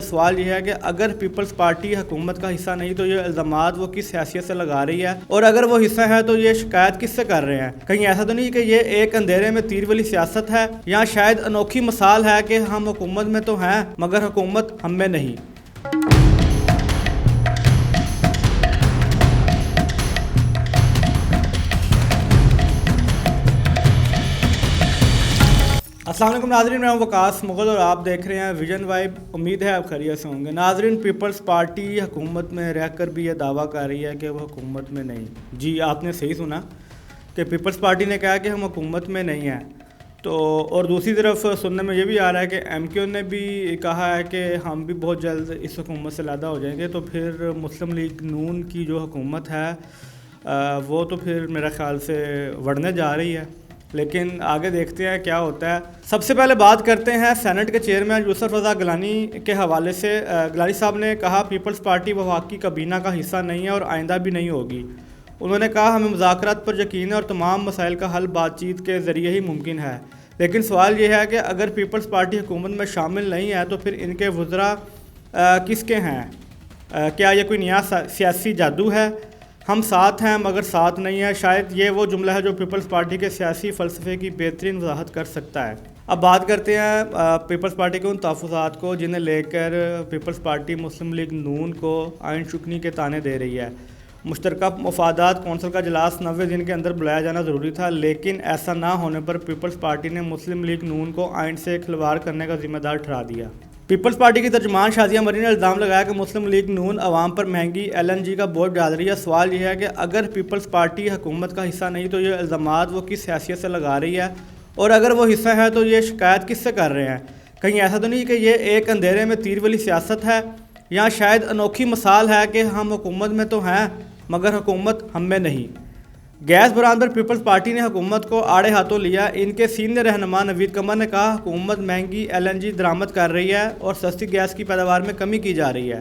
سوال یہ ہے کہ اگر پیپلز پارٹی حکومت کا حصہ نہیں تو یہ الزامات وہ کس حیثیت سے لگا رہی ہے، اور اگر وہ حصہ ہے تو یہ شکایت کس سے کر رہے ہیں؟ کہیں ایسا تو نہیں کہ یہ ایک اندھیرے میں تیر والی سیاست ہے، یا شاید انوکھی مثال ہے کہ ہم حکومت میں تو ہیں مگر حکومت ہم میں نہیں؟ السلام علیکم ناظرین، میں ہوں وقاص مغل اور آپ دیکھ رہے ہیں ویژن وائب۔ امید ہے آپ خیریت سے ہوں گے۔ ناظرین، پیپلز پارٹی حکومت میں رہ کر بھی یہ دعویٰ کر رہی ہے کہ وہ حکومت میں نہیں۔ جی آپ نے صحیح سنا کہ پیپلز پارٹی نے کہا کہ ہم حکومت میں نہیں ہیں، تو اور دوسری طرف سننے میں یہ بھی آ رہا ہے کہ ایم کیو نے بھی کہا ہے کہ ہم بھی بہت جلد اس حکومت سے علیحدہ ہو جائیں گے، تو پھر مسلم لیگ نون کی جو حکومت ہے وہ تو پھر میرا خیال سے بڑھنے جا رہی ہے، لیکن آگے دیکھتے ہیں کیا ہوتا ہے۔ سب سے پہلے بات کرتے ہیں سینٹ کے چیئرمین یوسف رضا گیلانی کے حوالے سے۔ گیلانی صاحب نے کہا پیپلز پارٹی وفاقی کابینہ کا حصہ نہیں ہے اور آئندہ بھی نہیں ہوگی۔ انہوں نے کہا ہمیں مذاکرات پر یقین ہے اور تمام مسائل کا حل بات چیت کے ذریعے ہی ممکن ہے، لیکن سوال یہ ہے کہ اگر پیپلز پارٹی حکومت میں شامل نہیں ہے تو پھر ان کے وزراء کس کے ہیں؟ کیا یہ کوئی نیا سیاسی جادو ہے؟ ہم ساتھ ہیں مگر ساتھ نہیں ہیں، شاید یہ وہ جملہ ہے جو پیپلز پارٹی کے سیاسی فلسفے کی بہترین وضاحت کر سکتا ہے۔ اب بات کرتے ہیں پیپلز پارٹی کے ان تحفظات کو جنہیں لے کر پیپلز پارٹی مسلم لیگ نون کو آئین شکنی کے طعنے دے رہی ہے۔ مشترکہ مفادات کونسل کا اجلاس 90 دن کے اندر بلایا جانا ضروری تھا، لیکن ایسا نہ ہونے پر پیپلز پارٹی نے مسلم لیگ نون کو آئین سے کھلواڑ کرنے کا ذمہ دار ٹھہرا دیا۔ پیپلز پارٹی کی ترجمان شازیہ مری نے الزام لگایا کہ مسلم لیگ نون عوام پر مہنگی LNG کا بوجھ ڈال رہی ہے۔ سوال یہ ہے کہ اگر پیپلز پارٹی حکومت کا حصہ نہیں تو یہ الزامات وہ کس حیثیت سے لگا رہی ہے، اور اگر وہ حصہ ہے تو یہ شکایت کس سے کر رہے ہیں؟ کہیں ایسا تو نہیں کہ یہ ایک اندھیرے میں تیر والی سیاست ہے، یا شاید انوکھی مثال ہے کہ ہم حکومت میں تو ہیں مگر حکومت ہم میں نہیں؟ گیس بحران پر پیپلز پارٹی نے حکومت کو آڑے ہاتھوں لیا۔ ان کے سینئر رہنما نوید قمر نے کہا حکومت مہنگی LNG درآمد کر رہی ہے اور سستی گیس کی پیداوار میں کمی کی جا رہی ہے۔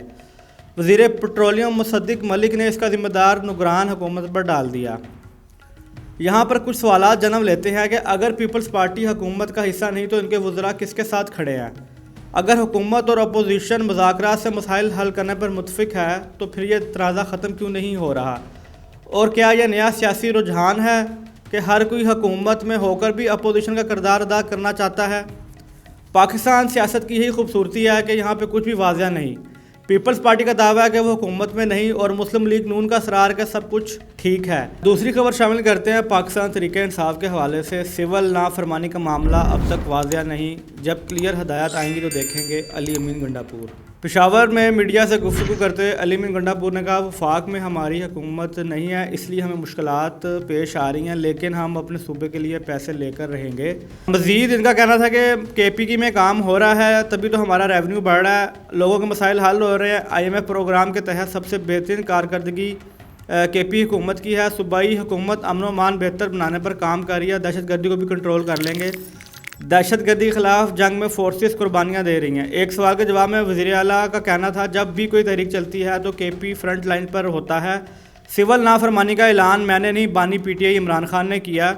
وزیر پیٹرولیم مصدق ملک نے اس کا ذمہ دار نگران حکومت پر ڈال دیا۔ یہاں پر کچھ سوالات جنم لیتے ہیں کہ اگر پیپلز پارٹی حکومت کا حصہ نہیں تو ان کے وزراء کس کے ساتھ کھڑے ہیں؟ اگر حکومت اور اپوزیشن مذاکرات سے مسائل حل کرنے پر متفق ہے تو پھر یہ تنازع ختم کیوں نہیں ہو رہا؟ اور کیا یہ نیا سیاسی رجحان ہے کہ ہر کوئی حکومت میں ہو کر بھی اپوزیشن کا کردار ادا کرنا چاہتا ہے؟ پاکستان سیاست کی یہی خوبصورتی ہے کہ یہاں پہ کچھ بھی واضح نہیں۔ پیپلز پارٹی کا دعویٰ ہے کہ وہ حکومت میں نہیں اور مسلم لیگ نون کا اصرار کہ سب کچھ ٹھیک ہے۔ دوسری خبر شامل کرتے ہیں پاکستان تحریک انصاف کے حوالے سے۔ سول نافرمانی کا معاملہ اب تک واضح نہیں، جب کلیئر ہدایات آئیں گی تو دیکھیں گے۔ علی امین گنڈا پور پشاور میں میڈیا سے گفتگو کرتے ہوئے علی امین گنڈا پور نے کہا وفاق میں ہماری حکومت نہیں ہے، اس لیے ہمیں مشکلات پیش آ رہی ہیں، لیکن ہم اپنے صوبے کے لیے پیسے لے کر رہیں گے۔ مزید ان کا کہنا تھا کہ KPK میں کام ہو رہا ہے تبھی تو ہمارا ریونیو بڑھ رہا ہے، لوگوں کے مسائل حل ہو رہے ہیں۔ IMF پروگرام کے تحت سب سے بہترین کارکردگی KP حکومت کی ہے۔ صوبائی حکومت امن و امان بہتر بنانے پر کام کر رہی ہے، دہشت گردی کو بھی کنٹرول کر لیں گے۔ دہشت گردی کے خلاف جنگ میں فورسز قربانیاں دے رہی ہیں۔ ایک سوال کے جواب میں وزیر اعلیٰ کا کہنا تھا جب بھی کوئی تحریک چلتی ہے تو KP فرنٹ لائن پر ہوتا ہے۔ سول نافرمانی کا اعلان میں نے نہیں، بانی PTI عمران خان نے کیا۔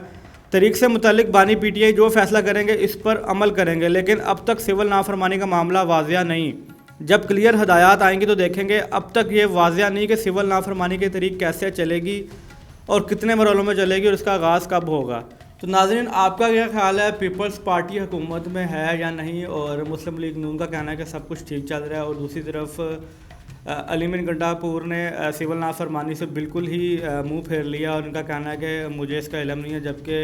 تحریک سے متعلق بانی PTI جو فیصلہ کریں گے اس پر عمل کریں گے، لیکن اب تک سول نافرمانی کا معاملہ واضح نہیں۔ جب کلیئر ہدایات آئیں گی تو دیکھیں گے۔ اب تک یہ واضح نہیں کہ سول نافرمانی کی تحریک کیسے چلے گی اور کتنے مرحلوں میں چلے گی اور اس کا آغاز کب ہوگا۔ تو ناظرین، آپ کا کیا خیال ہے، پیپلز پارٹی حکومت میں ہے یا نہیں؟ اور مسلم لیگ نون کا کہنا ہے کہ سب کچھ ٹھیک چل رہا ہے، اور دوسری طرف علی امین گنڈا پور نے سول نافرمانی سے بالکل ہی منہ پھیر لیا اور ان کا کہنا ہے کہ مجھے اس کا علم نہیں ہے، جبکہ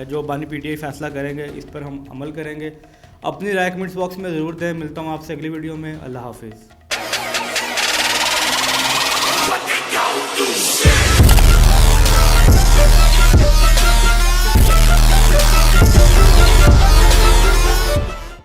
جو بانی PTI فیصلہ کریں گے اس پر ہم عمل کریں گے۔ اپنی رائے کمنٹس باکس میں ضرور دیں۔ ملتا ہوں آپ سے اگلی ویڈیو میں۔ اللہ حافظ۔